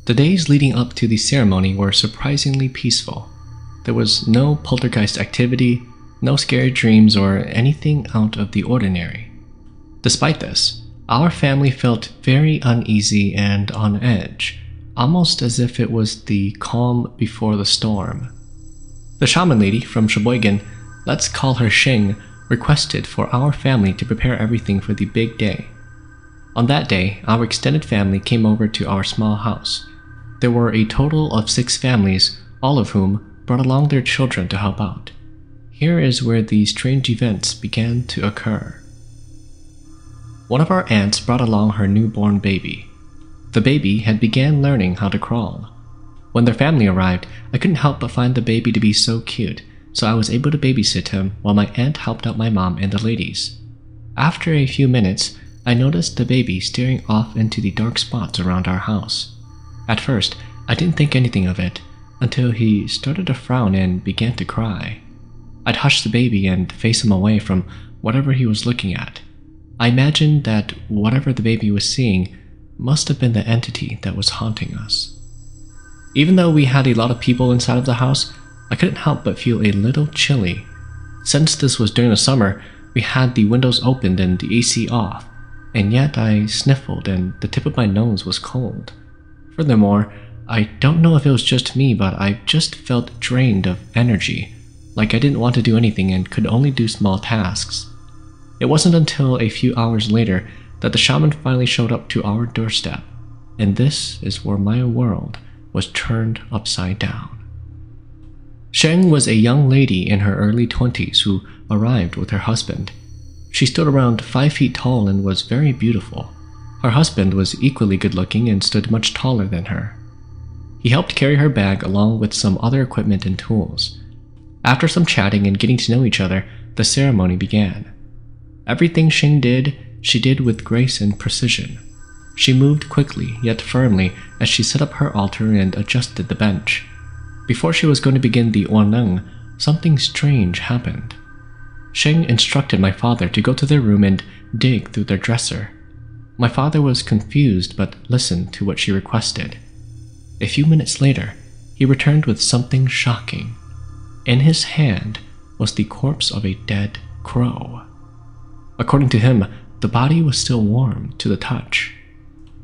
The days leading up to the ceremony were surprisingly peaceful. There was no poltergeist activity, no scary dreams, or anything out of the ordinary. Despite this, our family felt very uneasy and on edge, almost as if it was the calm before the storm. The shaman lady from Sheboygan, let's call her Sheng, requested for our family to prepare everything for the big day. On that day, our extended family came over to our small house. There were a total of 6 families, all of whom brought along their children to help out. Here is where the strange events began to occur. One of our aunts brought along her newborn baby. The baby had began learning how to crawl. When their family arrived, I couldn't help but find the baby to be so cute, so I was able to babysit him while my aunt helped out my mom and the ladies. After a few minutes, I noticed the baby staring off into the dark spots around our house. At first, I didn't think anything of it, until he started to frown and began to cry. I'd hush the baby and face him away from whatever he was looking at. I imagined that whatever the baby was seeing must have been the entity that was haunting us. Even though we had a lot of people inside of the house, I couldn't help but feel a little chilly. Since this was during the summer, we had the windows opened and the AC off, and yet I sniffled and the tip of my nose was cold. Furthermore, I don't know if it was just me, but I just felt drained of energy, like I didn't want to do anything and could only do small tasks. It wasn't until a few hours later that the shaman finally showed up to our doorstep, and this is where my world was turned upside down. Sheng was a young lady in her early 20s who arrived with her husband. She stood around 5 feet tall and was very beautiful. Her husband was equally good-looking and stood much taller than her. He helped carry her bag along with some other equipment and tools. After some chatting and getting to know each other, the ceremony began. Everything Sheng did, she did with grace and precision. She moved quickly yet firmly as she set up her altar and adjusted the bench. Before she was going to begin the Waneng, something strange happened. Sheng instructed my father to go to their room and dig through their dresser. My father was confused but listened to what she requested. A few minutes later, he returned with something shocking. In his hand was the corpse of a dead crow. According to him, the body was still warm to the touch.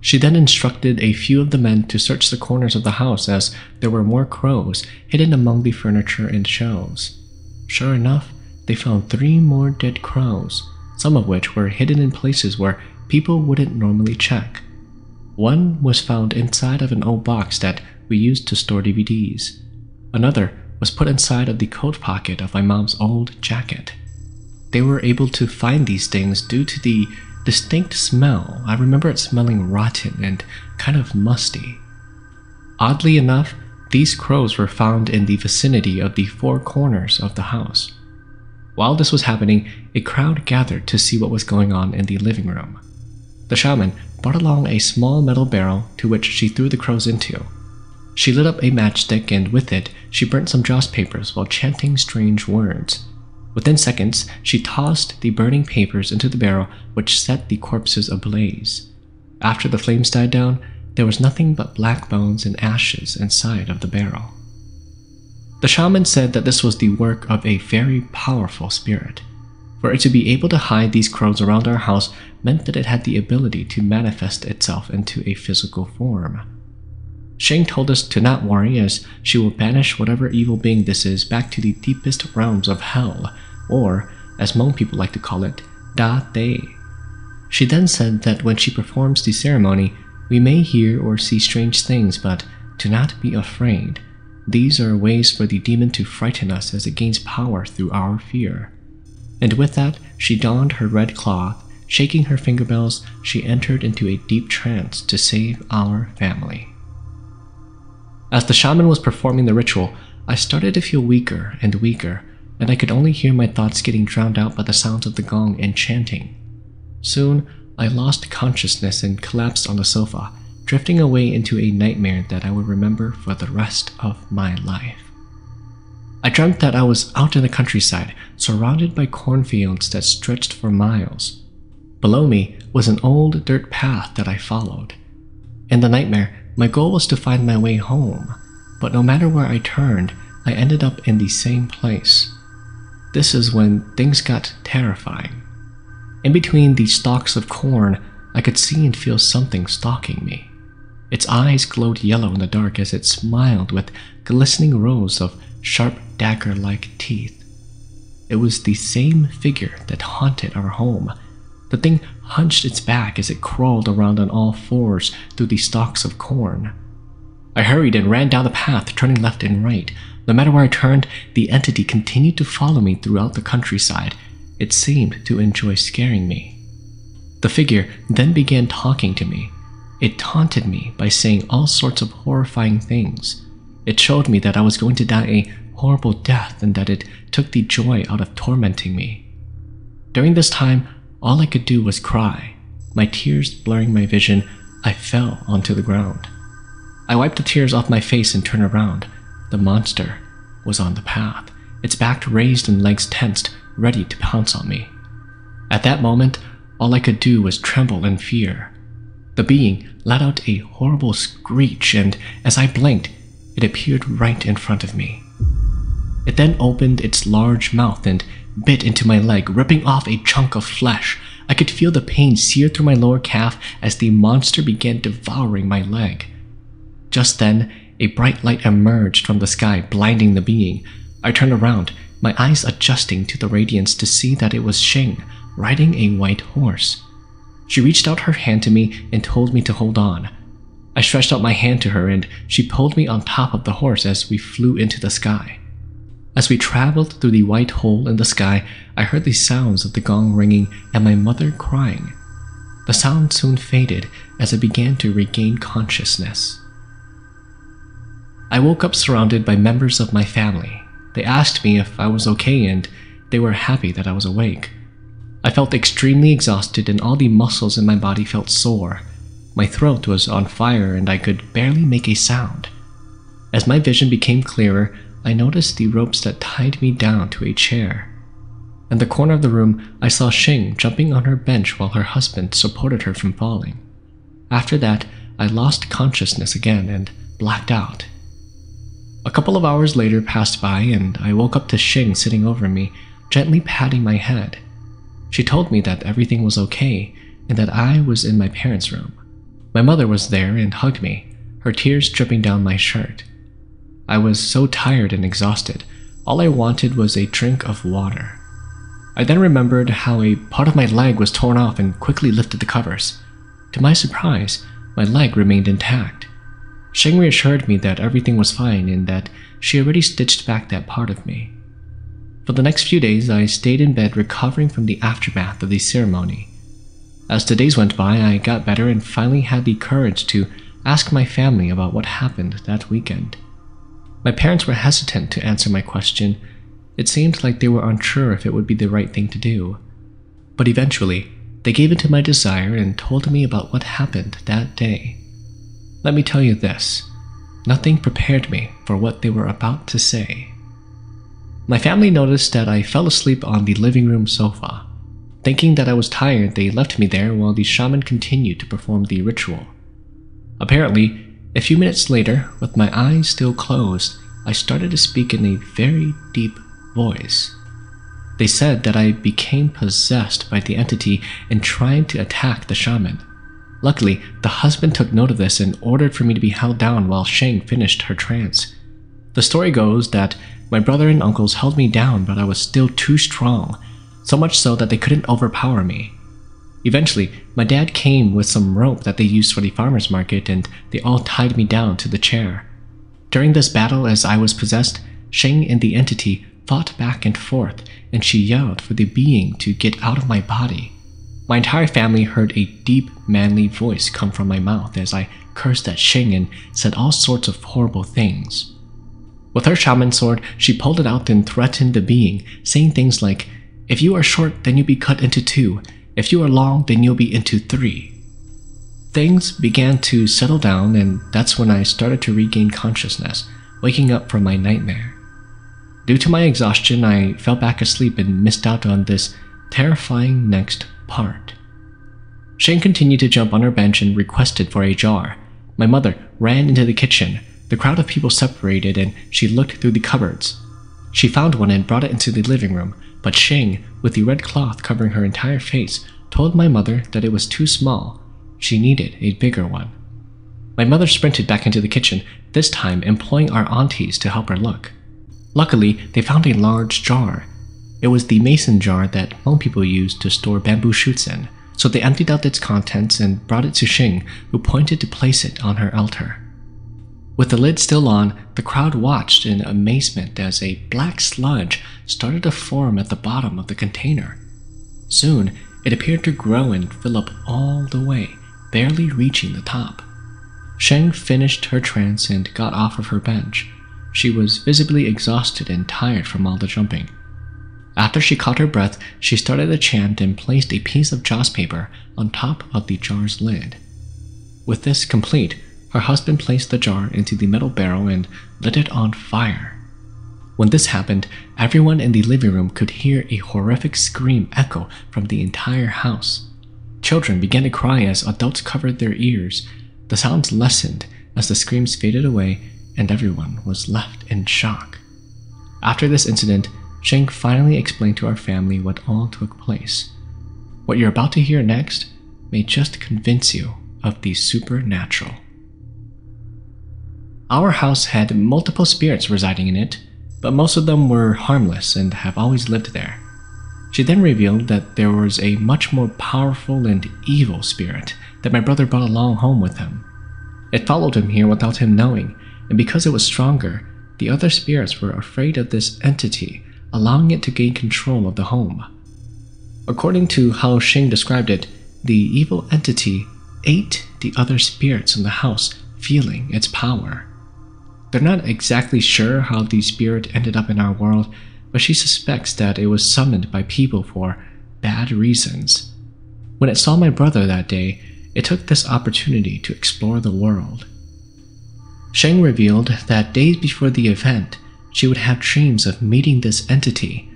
She then instructed a few of the men to search the corners of the house as there were more crows hidden among the furniture and shelves. Sure enough, they found 3 more dead crows, some of which were hidden in places where people wouldn't normally check. One was found inside of an old box that we used to store DVDs. Another was put inside of the coat pocket of my mom's old jacket. They were able to find these things due to the distinct smell. I remember it smelling rotten and kind of musty. Oddly enough, these crows were found in the vicinity of the 4 corners of the house. While this was happening, a crowd gathered to see what was going on in the living room. The shaman brought along a small metal barrel to which she threw the crows into. She lit up a matchstick and with it, she burnt some joss papers while chanting strange words. Within seconds, she tossed the burning papers into the barrel, which set the corpses ablaze. After the flames died down, there was nothing but black bones and ashes inside of the barrel. The shaman said that this was the work of a very powerful spirit. For it to be able to hide these crows around our house meant that it had the ability to manifest itself into a physical form. Sheng told us to not worry as she will banish whatever evil being this is back to the deepest realms of hell, or, as Hmong people like to call it, Da Te. She then said that when she performs the ceremony, we may hear or see strange things, but do not be afraid. These are ways for the demon to frighten us as it gains power through our fear. And with that, she donned her red cloth. Shaking her fingerbells, she entered into a deep trance to save our family. As the shaman was performing the ritual, I started to feel weaker and weaker, and I could only hear my thoughts getting drowned out by the sounds of the gong and chanting. Soon, I lost consciousness and collapsed on the sofa, drifting away into a nightmare that I would remember for the rest of my life. I dreamt that I was out in the countryside, surrounded by cornfields that stretched for miles. Below me was an old dirt path that I followed. In the nightmare, my goal was to find my way home, but no matter where I turned, I ended up in the same place. This is when things got terrifying. In between the stalks of corn, I could see and feel something stalking me. Its eyes glowed yellow in the dark as it smiled with glistening rows of sharp dagger-like teeth. It was the same figure that haunted our home. The thing hunched its back as it crawled around on all fours through the stalks of corn. I hurried and ran down the path, turning left and right. No matter where I turned, the entity continued to follow me throughout the countryside. It seemed to enjoy scaring me. The figure then began talking to me. It taunted me by saying all sorts of horrifying things. It showed me that I was going to die a horrible death and that it took the joy out of tormenting me. During this time, all I could do was cry. My tears blurring my vision, I fell onto the ground. I wiped the tears off my face and turned around. The monster was on the path, its back raised and legs tensed, ready to pounce on me. At that moment, all I could do was tremble in fear. The being let out a horrible screech, and as I blinked, it appeared right in front of me. It then opened its large mouth and bit into my leg, ripping off a chunk of flesh. I could feel the pain sear through my lower calf as the monster began devouring my leg. Just then, a bright light emerged from the sky, blinding the being. I turned around, my eyes adjusting to the radiance to see that it was Shing, riding a white horse. She reached out her hand to me and told me to hold on. I stretched out my hand to her and she pulled me on top of the horse as we flew into the sky. As we traveled through the white hole in the sky, I heard the sounds of the gong ringing and my mother crying. The sound soon faded as I began to regain consciousness. I woke up surrounded by members of my family. They asked me if I was okay and they were happy that I was awake. I felt extremely exhausted and all the muscles in my body felt sore. My throat was on fire and I could barely make a sound. As my vision became clearer, I noticed the ropes that tied me down to a chair. In the corner of the room, I saw Shing jumping on her bench while her husband supported her from falling. After that, I lost consciousness again and blacked out. A couple of hours later passed by and I woke up to Shing sitting over me, gently patting my head. She told me that everything was okay and that I was in my parents' room. My mother was there and hugged me, her tears dripping down my shirt. I was so tired and exhausted, all I wanted was a drink of water. I then remembered how a part of my leg was torn off and quickly lifted the covers. To my surprise, my leg remained intact. Shing reassured me that everything was fine and that she already stitched back that part of me. For the next few days, I stayed in bed recovering from the aftermath of the ceremony. As the days went by, I got better and finally had the courage to ask my family about what happened that weekend. My parents were hesitant to answer my question. It seemed like they were unsure if it would be the right thing to do. But eventually, they gave in to my desire and told me about what happened that day. Let me tell you this, nothing prepared me for what they were about to say. My family noticed that I fell asleep on the living room sofa. Thinking that I was tired, they left me there while the shaman continued to perform the ritual. Apparently, a few minutes later, with my eyes still closed, I started to speak in a very deep voice. They said that I became possessed by the entity and tried to attack the shaman. Luckily, the husband took note of this and ordered for me to be held down while Shing finished her trance. The story goes that my brother and uncles held me down, but I was still too strong, so much so that they couldn't overpower me. Eventually, my dad came with some rope that they used for the farmer's market and they all tied me down to the chair. During this battle, as I was possessed, Shing and the entity fought back and forth, and she yelled for the being to get out of my body. My entire family heard a deep, manly voice come from my mouth as I cursed at Shing and said all sorts of horrible things. With her shaman sword, she pulled it out and threatened the being, saying things like, "If you are short, then you'll be cut into 2. If you are long, then you'll be into 3. Things began to settle down, and that's when I started to regain consciousness, waking up from my nightmare. Due to my exhaustion, I fell back asleep and missed out on this terrifying next part. Shane continued to jump on her bench and requested for a jar. My mother ran into the kitchen. The crowd of people separated and she looked through the cupboards. She found one and brought it into the living room, but Sheng, with the red cloth covering her entire face, told my mother that it was too small. She needed a bigger one. My mother sprinted back into the kitchen, this time employing our aunties to help her look. Luckily, they found a large jar. It was the mason jar that Hmong people used to store bamboo shoots in, so they emptied out its contents and brought it to Sheng, who pointed to place it on her altar. With the lid still on, the crowd watched in amazement as a black sludge started to form at the bottom of the container. Soon, it appeared to grow and fill up all the way, barely reaching the top. Sheng finished her trance and got off of her bench. She was visibly exhausted and tired from all the jumping. After she caught her breath, she started a chant and placed a piece of joss paper on top of the jar's lid. With this complete, her husband placed the jar into the metal barrel and lit it on fire. When this happened, everyone in the living room could hear a horrific scream echo from the entire house. Children began to cry as adults covered their ears. The sounds lessened as the screams faded away and everyone was left in shock. After this incident, Sheng finally explained to our family what all took place. What you're about to hear next may just convince you of the supernatural. Our house had multiple spirits residing in it, but most of them were harmless and have always lived there. She then revealed that there was a much more powerful and evil spirit that my brother brought along home with him. It followed him here without him knowing, and because it was stronger, the other spirits were afraid of this entity, allowing it to gain control of the home. According to how Sheng described it, the evil entity ate the other spirits in the house, feeling its power. They're not exactly sure how the spirit ended up in our world, but she suspects that it was summoned by people for bad reasons. When it saw my brother that day, it took this opportunity to explore the world. Sheng revealed that days before the event, she would have dreams of meeting this entity.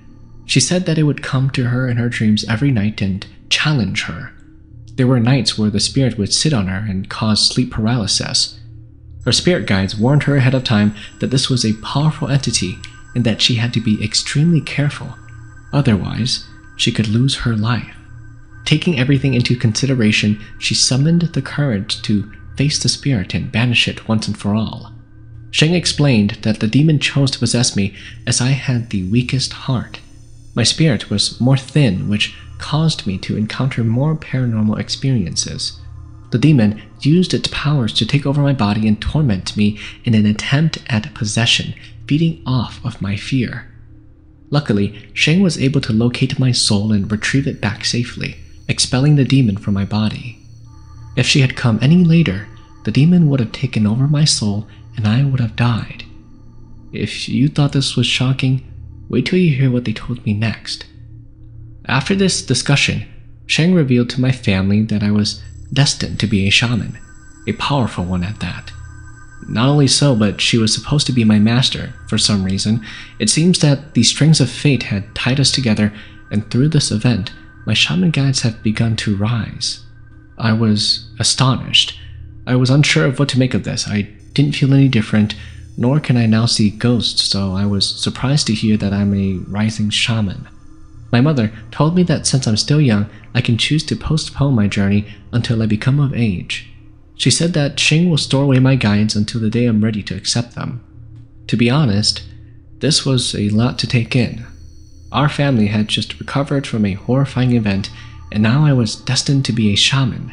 She said that it would come to her in her dreams every night and challenge her. There were nights where the spirit would sit on her and cause sleep paralysis. Her spirit guides warned her ahead of time that this was a powerful entity and that she had to be extremely careful, otherwise she could lose her life. Taking everything into consideration, she summoned the courage to face the spirit and banish it once and for all. Sheng explained that the demon chose to possess me as I had the weakest heart. My spirit was more thin, which caused me to encounter more paranormal experiences. The demon used its powers to take over my body and torment me in an attempt at possession, feeding off of my fear. Luckily, Sheng was able to locate my soul and retrieve it back safely, expelling the demon from my body. If she had come any later, the demon would have taken over my soul and I would have died. If you thought this was shocking, wait till you hear what they told me next. After this discussion, Sheng revealed to my family that I was destined to be a shaman, a powerful one at that. Not only so, but she was supposed to be my master. For some reason, it seems that the strings of fate had tied us together, and through this event, my shaman guides have begun to rise. I was astonished. I was unsure of what to make of this. I didn't feel any different, nor can I now see ghosts, so I was surprised to hear that I'm a rising shaman. My mother told me that since I'm still young, I can choose to postpone my journey until I become of age. She said that Sheng will store away my guides until the day I'm ready to accept them. To be honest, this was a lot to take in. Our family had just recovered from a horrifying event, and now I was destined to be a shaman.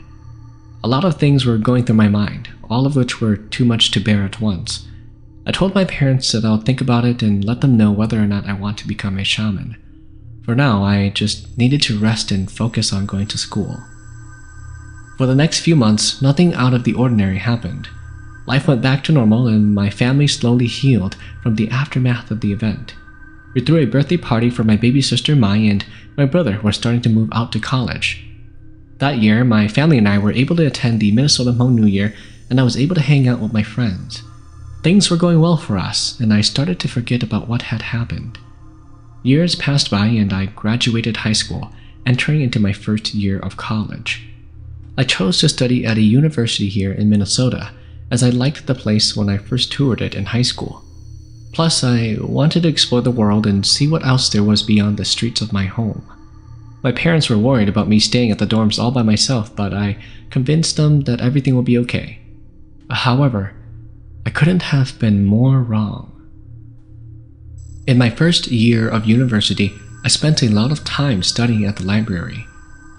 A lot of things were going through my mind, all of which were too much to bear at once. I told my parents that I'll think about it and let them know whether or not I want to become a shaman. For now, I just needed to rest and focus on going to school. For the next few months, nothing out of the ordinary happened. Life went back to normal and my family slowly healed from the aftermath of the event. We threw a birthday party for my baby sister Mai, and my brother was starting to move out to college. That year, my family and I were able to attend the Minnesota Hmong New Year, and I was able to hang out with my friends. Things were going well for us, and I started to forget about what had happened. Years passed by and I graduated high school, entering into my first year of college. I chose to study at a university here in Minnesota, as I liked the place when I first toured it in high school. Plus, I wanted to explore the world and see what else there was beyond the streets of my home. My parents were worried about me staying at the dorms all by myself, but I convinced them that everything would be okay. However, I couldn't have been more wrong. In my first year of university, I spent a lot of time studying at the library.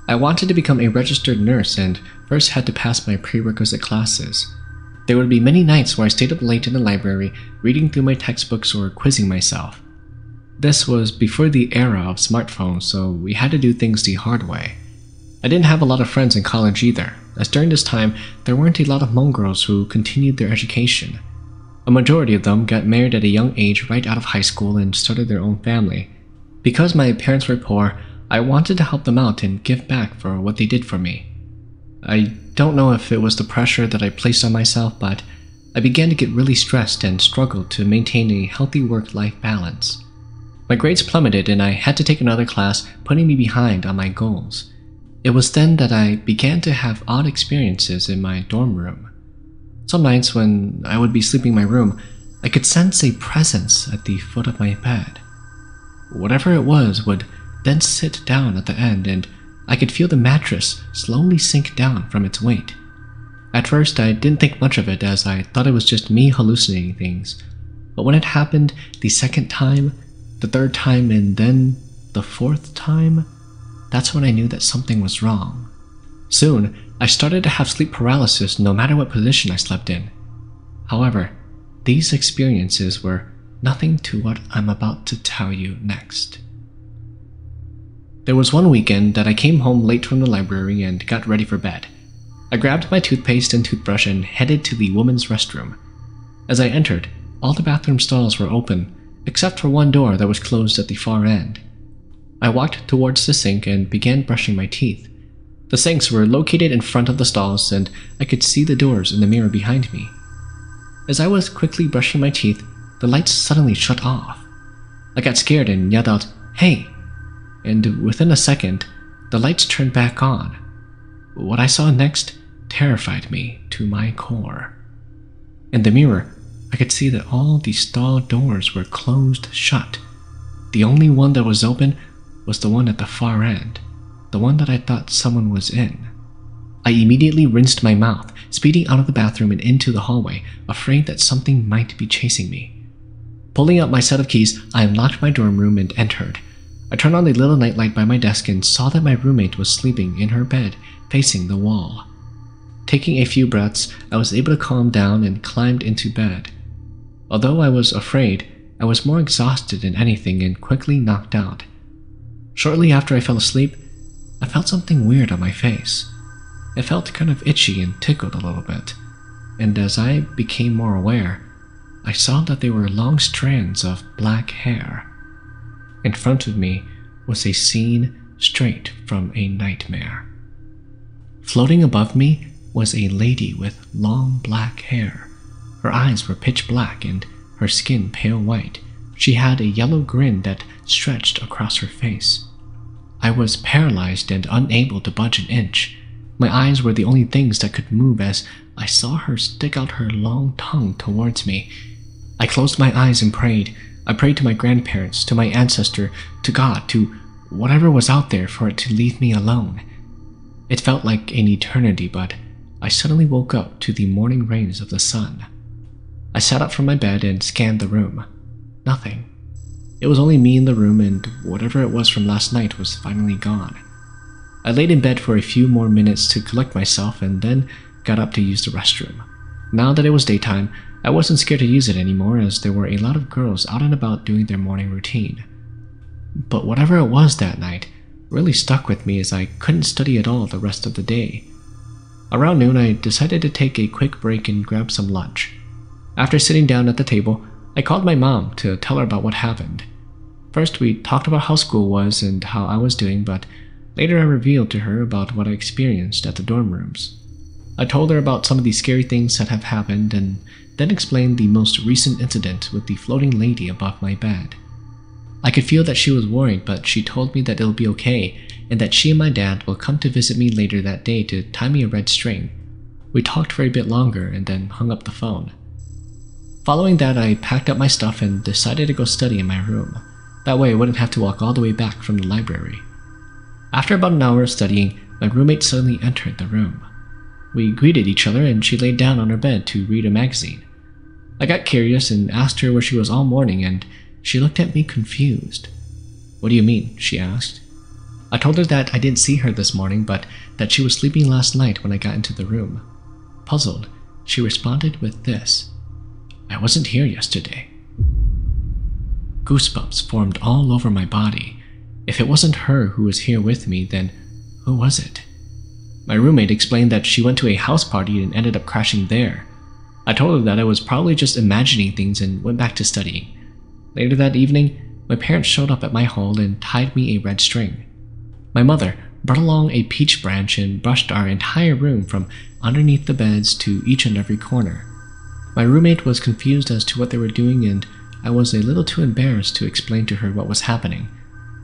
I wanted to become a registered nurse and first had to pass my prerequisite classes. There would be many nights where I stayed up late in the library, reading through my textbooks or quizzing myself. This was before the era of smartphones, so we had to do things the hard way. I didn't have a lot of friends in college either, as during this time, there weren't a lot of Hmong girls who continued their education. A majority of them got married at a young age right out of high school and started their own family. Because my parents were poor, I wanted to help them out and give back for what they did for me. I don't know if it was the pressure that I placed on myself, but I began to get really stressed and struggled to maintain a healthy work-life balance. My grades plummeted and I had to take another class, putting me behind on my goals. It was then that I began to have odd experiences in my dorm room. Some nights when I would be sleeping in my room, I could sense a presence at the foot of my bed. Whatever it was would then sit down at the end, and I could feel the mattress slowly sink down from its weight. At first, I didn't think much of it as I thought it was just me hallucinating things. But when it happened the second time, the third time, and then the fourth time, that's when I knew that something was wrong. Soon, I started to have sleep paralysis no matter what position I slept in. However, these experiences were nothing to what I'm about to tell you next. There was one weekend that I came home late from the library and got ready for bed. I grabbed my toothpaste and toothbrush and headed to the women's restroom. As I entered, all the bathroom stalls were open, except for one door that was closed at the far end. I walked towards the sink and began brushing my teeth. The sinks were located in front of the stalls, and I could see the doors in the mirror behind me. As I was quickly brushing my teeth, the lights suddenly shut off. I got scared and yelled out, "Hey!" And within a second, the lights turned back on. What I saw next terrified me to my core. In the mirror, I could see that all the stall doors were closed shut. The only one that was open was the one at the far end, the one that I thought someone was in. I immediately rinsed my mouth, speeding out of the bathroom and into the hallway, afraid that something might be chasing me. Pulling out my set of keys, I unlocked my dorm room and entered. I turned on the little nightlight by my desk and saw that my roommate was sleeping in her bed, facing the wall. Taking a few breaths, I was able to calm down and climbed into bed. Although I was afraid, I was more exhausted than anything and quickly knocked out. Shortly after I fell asleep, I felt something weird on my face. It felt kind of itchy and tickled a little bit, and as I became more aware, I saw that they were long strands of black hair. In front of me was a scene straight from a nightmare. Floating above me was a lady with long black hair. Her eyes were pitch black and her skin pale white. She had a yellow grin that stretched across her face. I was paralyzed and unable to budge an inch. My eyes were the only things that could move as I saw her stick out her long tongue towards me. I closed my eyes and prayed. I prayed to my grandparents, to my ancestor, to God, to whatever was out there for it to leave me alone. It felt like an eternity, but I suddenly woke up to the morning rays of the sun. I sat up from my bed and scanned the room. Nothing. It was only me in the room, and whatever it was from last night was finally gone. I laid in bed for a few more minutes to collect myself and then got up to use the restroom. Now that it was daytime, I wasn't scared to use it anymore as there were a lot of girls out and about doing their morning routine. But whatever it was that night really stuck with me as I couldn't study at all the rest of the day. Around noon, I decided to take a quick break and grab some lunch. After sitting down at the table, I called my mom to tell her about what happened. First, we talked about how school was and how I was doing, but later I revealed to her about what I experienced at the dorm rooms. I told her about some of the scary things that have happened and then explained the most recent incident with the floating lady above my bed. I could feel that she was worried, but she told me that it'll be okay and that she and my dad will come to visit me later that day to tie me a red string. We talked for a bit longer and then hung up the phone. Following that, I packed up my stuff and decided to go study in my room. That way I wouldn't have to walk all the way back from the library. After about an hour of studying, my roommate suddenly entered the room. We greeted each other and she laid down on her bed to read a magazine. I got curious and asked her where she was all morning, and she looked at me confused. "What do you mean?" she asked. I told her that I didn't see her this morning, but that she was sleeping last night when I got into the room. Puzzled, she responded with this: "I wasn't here yesterday." Goosebumps formed all over my body. If it wasn't her who was here with me, then who was it? My roommate explained that she went to a house party and ended up crashing there. I told her that I was probably just imagining things and went back to studying. Later that evening, my parents showed up at my hall and tied me a red string. My mother brought along a peach branch and brushed our entire room from underneath the beds to each and every corner. My roommate was confused as to what they were doing, and I was a little too embarrassed to explain to her what was happening.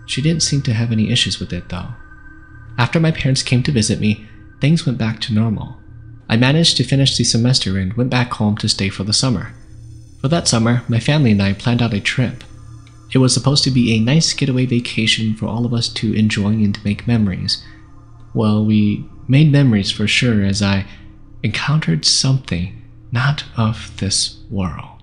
She didn't seem to have any issues with it, though. After my parents came to visit me, things went back to normal. I managed to finish the semester and went back home to stay for the summer. For that summer, my family and I planned out a trip. It was supposed to be a nice getaway vacation for all of us to enjoy and make memories. Well, we made memories for sure, as I encountered something not of this world.